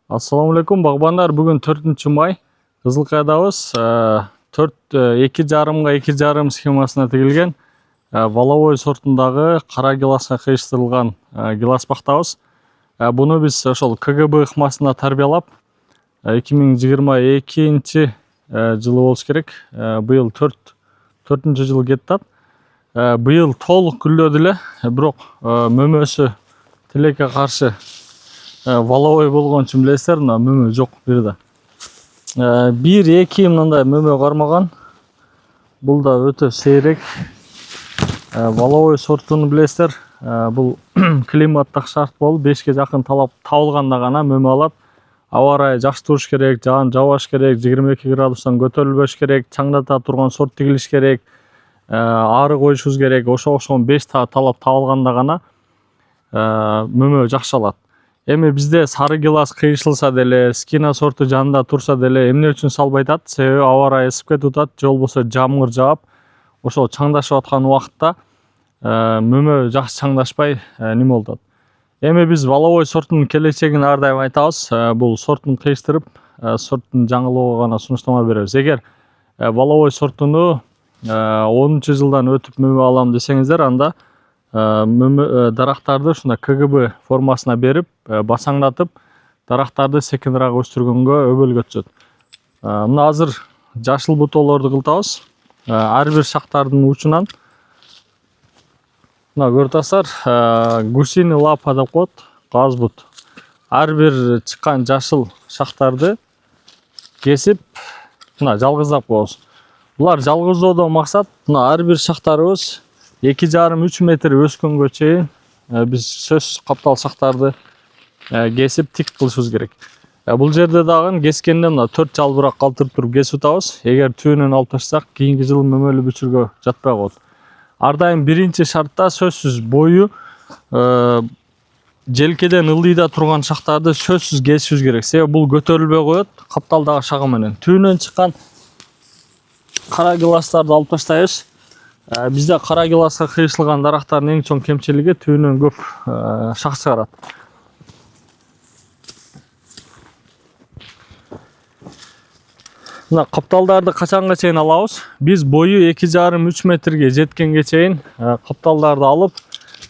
Assalamu alaikum bagbanдар. Бүгін 4 май. Кызылкайдабыз. 2,5 схемасына тигилген валовой сортундағы қара гиласқа кыйыштырылган гилас бактабыз. Буну биз ошол КГБ ыкмасына тарбиялап 2022 жылы болуш керек. Быйыл 4-жыл кетти. Быйыл толук гүлдөдү эле, бирок мөмөсү тилекке каршы валовой болгон үчүн билесиздер, мөмө жок бирде. 1-2 мындай мөмө кармаган. Бул да өтө сейрек. Валовой сортуну билесиздер. Бул климаттык шарт болуп 5ке жакын талап табылганда гана мөмө алат. Аба ырайы жакшы туруш керек, жаан жабаш керек, 22 градустан көтөрүлбөш керек, чаңдата турган сорт тигилиш керек, ары коюшубуз керек. Ошого 5 талап табылганда гана мөмө жакшы алат. Эми бизде сары гилас кыйышылса деле, скина сорту жанында турса деле эмне үчүн салбай атат? Себеби аба ырайы ысып кетип атат, же болбосо жамгыр жаап, ошол чаңдашып аткан убакытта мөмө жакшы чаңдашпай неме болуп атат. Эми биз валовой сортунун келечегин ар дайым айтабыз. Бул сортун кыйыштырып, сорттун жаңылыгы гана сунуштама беребиз. Эгер валовой сортуну 10-жылдан өтүп мөмө алам десеңиздер, анда дарактарды ушундай КГБ формасына берип, басаңдатып, дарактарды секинирак өстүргөнгө өбөлгө түзөт. Мына азыр жашыл бутоолорду кылтабыз. Ар бир шактардын учунан мына көрүп атасыздар, гусиный лапа деп коет, газ бут. Ар бир чыккан жашыл шактарды кесип, мына жалгыздап коебуз. Булар жалгыздоодон максат, мына ар бир шактарыбыз 2,5-3 метр өскөнгө чейин биз сөзсүз каптал шактарды кесип тик кылышыбыз керек. Бул жерде дагы кескенде мына 4 жалбырак калтырып туруп кесип атабыз. Эгер түбүнөн алып ташсак, кийинки жылы мөмөлүү бүчүргө жатпай коет. Ар дайым биринчи шартта сөзсүз бою желкеден ылдыйда турган шактарды сөзсүз кесишибиз керек. Себеби бул көтөрүлбөй коет капталдагы шагы менен. Түбүнөн чыккан кара гиластарды алып таштайбыз. Бизде кара гиласка кыйышылган дарактардын эң чоң кемчилиги түбүнөн көп шак чыгарат. Мына капталдарды качанга чейин алабыз? Биз бою 2,5-3 метрге жеткенге чейин капталдарды алып,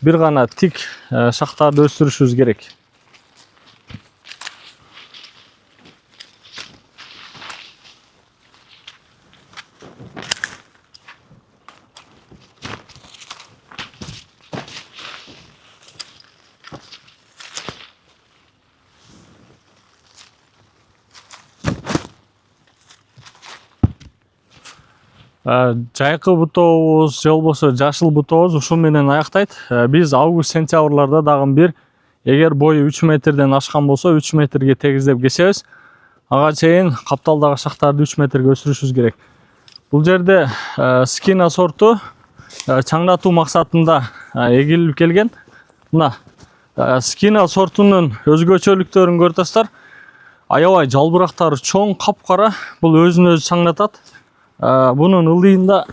бир гана тик шактарды өстүрүшүбүз керек. Жайкы бутообуз же болбосо жашыл бутообуз ушул менен аяктайт. Биз август-сентябрларда дагы бир, эгер бою 3 метрден ашкан болсо 3 метрге тегиздеп кесебиз. Ага чейин капталдагы шактарды 3 метрге өстүрүшүбүз керек. Бул жерде скина сорту чаңдатуу максатында эгилип келген. Мына скина сортунун өзгөчөлүктөрүн көрүп атасыздар. Аябай жалбырактары чоң, капкара. Бул өзүн өзү чаңдатат. Bunun ылдыйында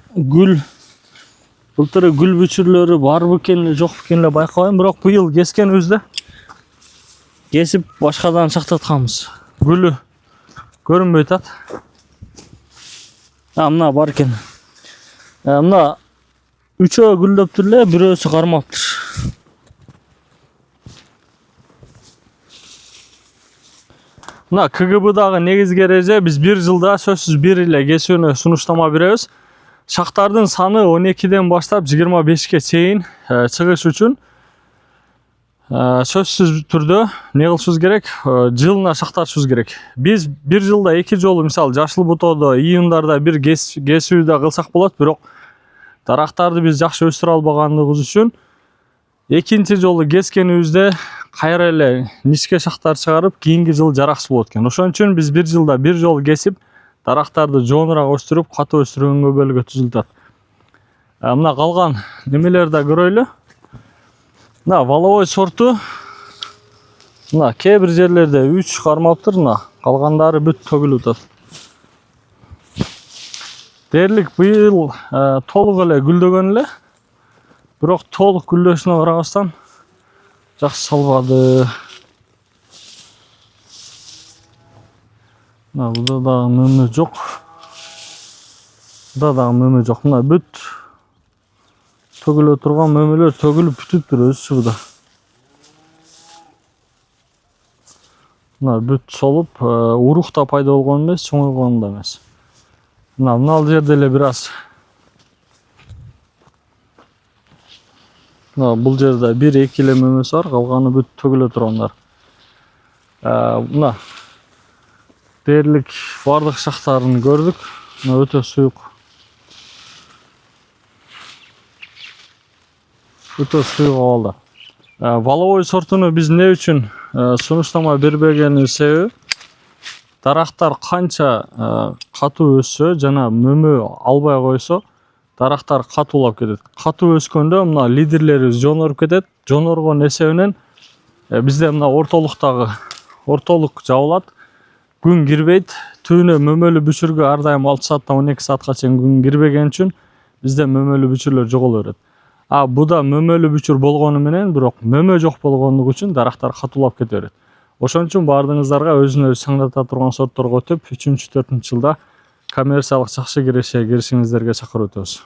былтыры гүл бүчүрлөрү бар бекенле жок бекенле байкабайм, бирок быйыл кескенибизде кесип башкадан чактатканбыз. Гүлү көрүнбөй атат. Мына бар экен. Мына үчөө гүлдөптүр эле, бирөөсү кармаптыр. Мына КГБдагы негизги эреже, биз 1 жылда сөзсүз бир эле кесүүнү сунуштама беребиз. Шактардын саны 12ден баштап 25ке чейин чыгыш үчүн сөзсүз түрдө не кылышыбыз керек? Жылына шакташыбыз керек. Биз 1 жылда 2 жолу, мисалы жашыл бутоодо июндарда бир кесүүдө кылсак болот, бирок дарактарды биз жакшы өстүрө албагандыгыбыз үчүн экинчи жолу кескенибизде кайра эле ничке шактар чыгарып, кийинки жыл жараксыз болот экен. Ошон үчүн биз 1 жылда 1 жолу кесип, дарактарды жоонураак өстүрүп, катуу өстүргөнгө бөлгө түзүлүп атат. Мына калган немелерди да көрөйлү. Мына валовой сорту. Мына кээ бир жерлерде 3 кармаптыр, мына калгандары бүт төгүлүп атат. Дээрлик быйыл толук эле гүлдөгөн эле. Бирок толук гүлдөшүнө карабастан жакшы салбады. Мына буда дагы мөмө жок. Буда дагы мөмө жок. Мына бүт төгүлө турган мөмөлөр төгүлүп бүтүптүр өзүчө буда. Мына бүт солуп, урук да пайда болгон эмес, чоңойгон да эмес. Мына жерде эле бир аз. Бул жерде 1-2 эле мөмөсү бар, калганы бүт төгүлө тургандар. Мына дээрлик бардык шактарын көрдүк. Мына өтө суюк. Өтө суюк абалда. Валовой сортуну биз эмне үчүн сунуштама бербегенин себеби дарактар канча катуу өссө жана мөмө албай койсо, дарактар катуулап кетет. Катуу өскөндө мына лидерлери жоноруп кетет. Жоноргон эсебинен бизде мына ортолук жабылат. Күн кирбейт. Түбүнө мөмөлүү бүчүргө ар дайым 6 сааттан 12 саатка чейин күн кирбеген үчүн бизде мөмөлүү бүчүрлөр жоголо берет. Буда мөмөлүү бүчүр болгону менен, бирок мөмө жок болгондугу үчүн дарактар катуулап кете берет. Ошон үчүн баардыгыңыздарга өзүн өзү саңдата турган сортторго өтүп, 3-4 жылда коммерциялык жакшы киреше киришиңиздерге чакырып өтөбүз.